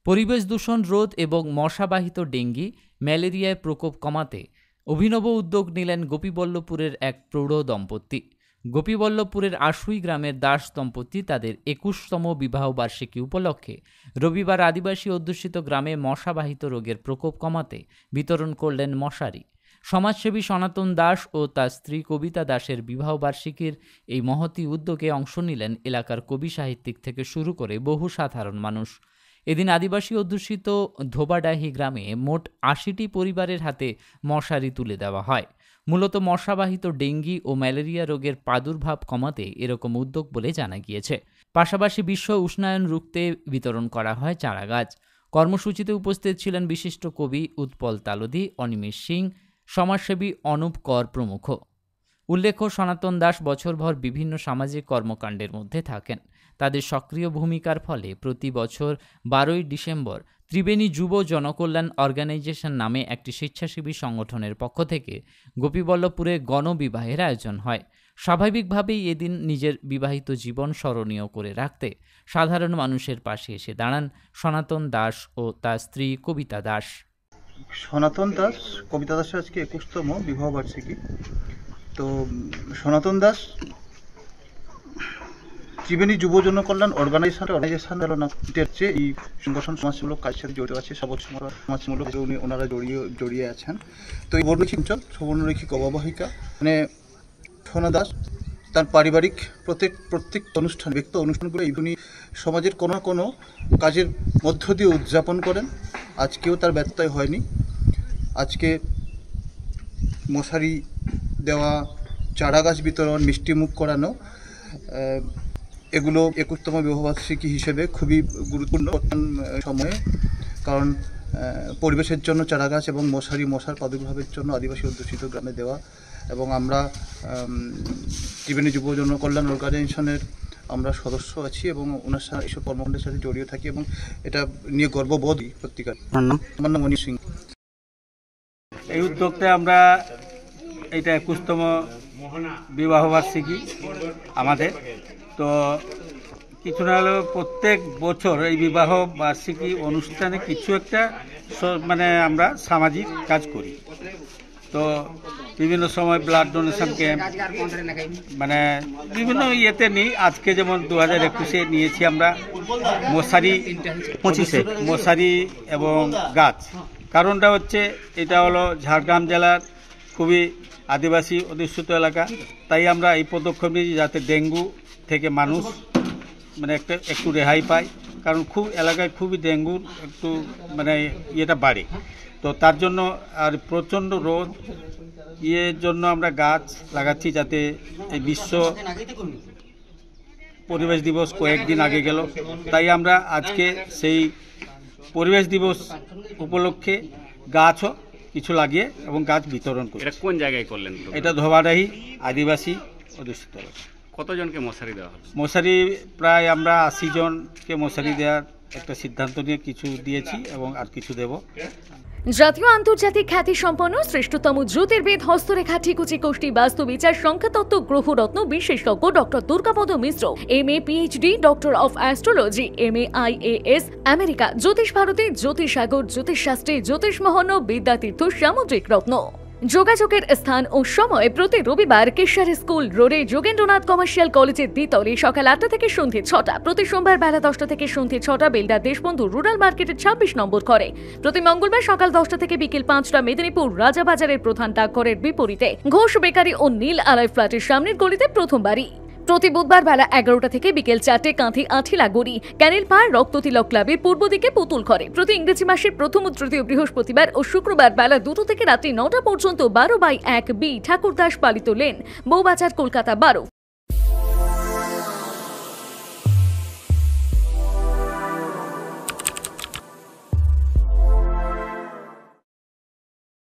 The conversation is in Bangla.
পরিবেশ দূষণ রোধ এবং মশাবাহিত ডেঙ্গি ম্যালেরিয়ার প্রকোপ কমাতে অভিনব উদ্যোগ নিলেন গোপীবল্লভপুরের এক প্রৌঢ় দম্পতি। গোপীবল্লভপুরের আশুই গ্রামের দাস দম্পতি তাদের ২১তম বিবাহ বার্ষিকী উপলক্ষে রবিবার আদিবাসী অধ্যুষিত গ্রামে মশাবাহিত রোগের প্রকোপ কমাতে বিতরণ করলেন মশারি। সমাজসেবী সনাতন দাস ও তার স্ত্রী কবিতা দাসের বিবাহ বার্ষিকীর এই মহতী উদ্যোগে অংশ নিলেন এলাকার কবি সাহিত্যিক থেকে শুরু করে বহু সাধারণ মানুষ। এদিন আদিবাসী অধ্যুষিত ধোবাডাহি গ্রামে মোট ৮০টি পরিবারের হাতে মশারি তুলে দেওয়া হয়। মূলত মশাবাহিত ডেঙ্গি ও ম্যালেরিয়া রোগের প্রাদুর্ভাব কমাতে এরকম উদ্যোগ বলে জানা গিয়েছে। পাশাপাশি বিশ্ব উষ্ণায়ন রুখতে বিতরণ করা হয় চারাগাছ। কর্মসূচিতে উপস্থিত ছিলেন বিশিষ্ট কবি উৎপল তালদি, অনিমেষ সিং, সমাজসেবী অনুপ কর প্রমুখ। উল্লেখ্য, সনাতন দাস বছরভর বিভিন্ন সামাজিক কর্মকাণ্ডের মধ্যে থাকেন। তাদের সক্রিয় ভূমিকার ফলে প্রতি বছর ১২ই ডিসেম্বর ত্রিবেণী যুব জনকল্যাণ অর্গানাইজেশন নামে একটি স্বেচ্ছাসেবী সংগঠনের পক্ষ থেকে গোপীবল্লভপুরে গণবিবাহের আয়োজন হয়। স্বাভাবিকভাবেই এদিন নিজের বিবাহিত জীবন স্মরণীয় করে রাখতে সাধারণ মানুষের পাশে এসে দাঁড়ান সনাতন দাস ও তার স্ত্রী কবিতা দাস। সনাতন দাস কবিতা দাসের আজকে ২১তম বিবাহ বার্ষিকী। তো সনাতন দাস ত্রিবেণী যুব জনকল্যাণ অর্গানাইজেশন এই সংগঠন সমাজমূলক কাজের সাথে জড়িত আছে। সমাজমূলক ওনারা জড়িয়ে আছেন। তো এই বর্ণরেখী অঞ্চল সুবর্ণরেখী অববাহিকা মানে সোনা দাস তার পারিবারিক প্রত্যেক অনুষ্ঠান ব্যক্তি অনুষ্ঠানগুলো উনি সমাজের কোনো না কোনো কাজের মধ্য দিয়ে উদযাপন করেন। আজকেও তার ব্যত্যয় হয়নি। আজকে মশারি দেওয়া, চারাগাছ বিতরণ, মিষ্টিমুখ করানো, এগুলো ২১তম বিবাহবার্ষিকী হিসেবে খুবই গুরুত্বপূর্ণ সময়ে। কারণ পরিবেশের জন্য চারাগাছ এবং মশার প্রাদুর্ভাবের জন্য আদিবাসী অধ্যুষিত গ্রামে দেওয়া, এবং আমরা ত্রিবেণী যুব জনকল্যাণ অর্গানাইজেশনের আমরা সদস্য আছি এবং ওনার সাথে এইসব কর্মকাণ্ডের সাথে জড়িয়ে থাকি এবং এটা নিয়ে গর্ববোধই প্রত্যেকের। আমার নাম অনিমেষ সিং। এই উদ্যোগটা আমরা এইটা ২১তম বিবাহবার্ষিকী আমাদের। তো কিছু না হলেও প্রত্যেক বছর এই বিবাহ বার্ষিকী অনুষ্ঠানে কিছু একটা মানে আমরা সামাজিক কাজ করি। তো বিভিন্ন সময় ব্লাড ডোনেশন ক্যাম্প মানে বিভিন্ন ইয়েতে নিই। আজকে যেমন ২০২১-এ নিয়েছি আমরা মশারি এবং গাছ। কারণটা হচ্ছে এটা হলো ঝাড়গ্রাম জেলার খুবই আদিবাসী অধ্যুষিত এলাকা, তাই আমরা এই পদক্ষেপ নিয়েছি যাতে ডেঙ্গু থেকে মানুষ মানে একটু রেহাই পায়। কারণ খুব এলাকায় খুবই ডেঙ্গুর একটু মানে ইয়েটা বাড়ে। তো তার জন্য আর প্রচণ্ড রোদ ইয়ের জন্য আমরা গাছ লাগাচ্ছি, যাতে এই বিশ্ব পরিবেশ দিবস কয়েকদিন আগে গেল, তাই আমরা আজকে সেই পরিবেশ দিবস উপলক্ষে গাছও কিছু লাগিয়ে এবং গাছ বিতরণ করি। এটা কোন জায়গায় করলেন? এটা ধোবাডাহি আদিবাসী অধ্যুষিত এলাকা। কতজনকে মশারি দেওয়া হলো? মশারি প্রায় আমরা ৮০ জনকে মশারি দেওয়ার একটা সিদ্ধান্ত নিয়ে কিছু দিয়েছি এবং আর কিছু দেব। জাতীয় আন্তর্জাতিক খ্যাতি সম্পন্ন শ্রেষ্ঠতম জ্যোতির্বিদ, হস্তরেখা, ঠিকুচি, কোষ্ঠী, বাস্তুবিচার, সংখ্যাতত্ত্ব, গ্রহরত্ন বিশেষজ্ঞ doctor Durgapada Mishra, MA PhD, doctor of astrology, MA IAS, America, জ্যোতিষ ভারতী, জ্যোতিষসাগর, জ্যোতিষশাস্ত্রী, জ্যোতিষমোহন, বিদ্যাতীর্থ, সামুদ্রিক রত্ন। যোগাযোগের স্থান ও সময় প্রতি রবিবার কেশর স্কুল রোডে যোগেন্দ্রনাথ কমার্শিয়াল কলেজের দ্বিতলে সকাল ৮টা থেকে সন্ধ্যে ৬টা, প্রতি সোমবার বেলা ১০টা থেকে সন্ধ্যে ৬টা বেলদা দেশবন্ধু রুরাল মার্কেটের ২৬ নম্বর ঘরে, প্রতি মঙ্গলবার সকাল ১০টা থেকে বিকেল ৫টা মেদিনীপুর রাজাবাজারের প্রধান ডাকঘরের বিপরীতে ঘোষ বেকারি ও নীল আলয় ফ্ল্যাটের সামনের গলিতে প্রথম বাড়ি, প্রতি বুধবার বেলা ১১টা থেকে বিকেল ৪টে কাঁথি আঠিলা গড়ি ক্যানেল পাড় রক্ততিলক ক্লাবের পূর্ব দিকে পুতুল ঘরে, প্রতি ইংরেজি মাসের প্রথম ও তৃতীয় বৃহস্পতিবার ও শুক্রবার বেলা ২টো থেকে রাত্রি ৯টা পর্যন্ত ১২/১ বি ঠাকুরদাস পালিত লেন, বউবাজার, কলকাতা ১২।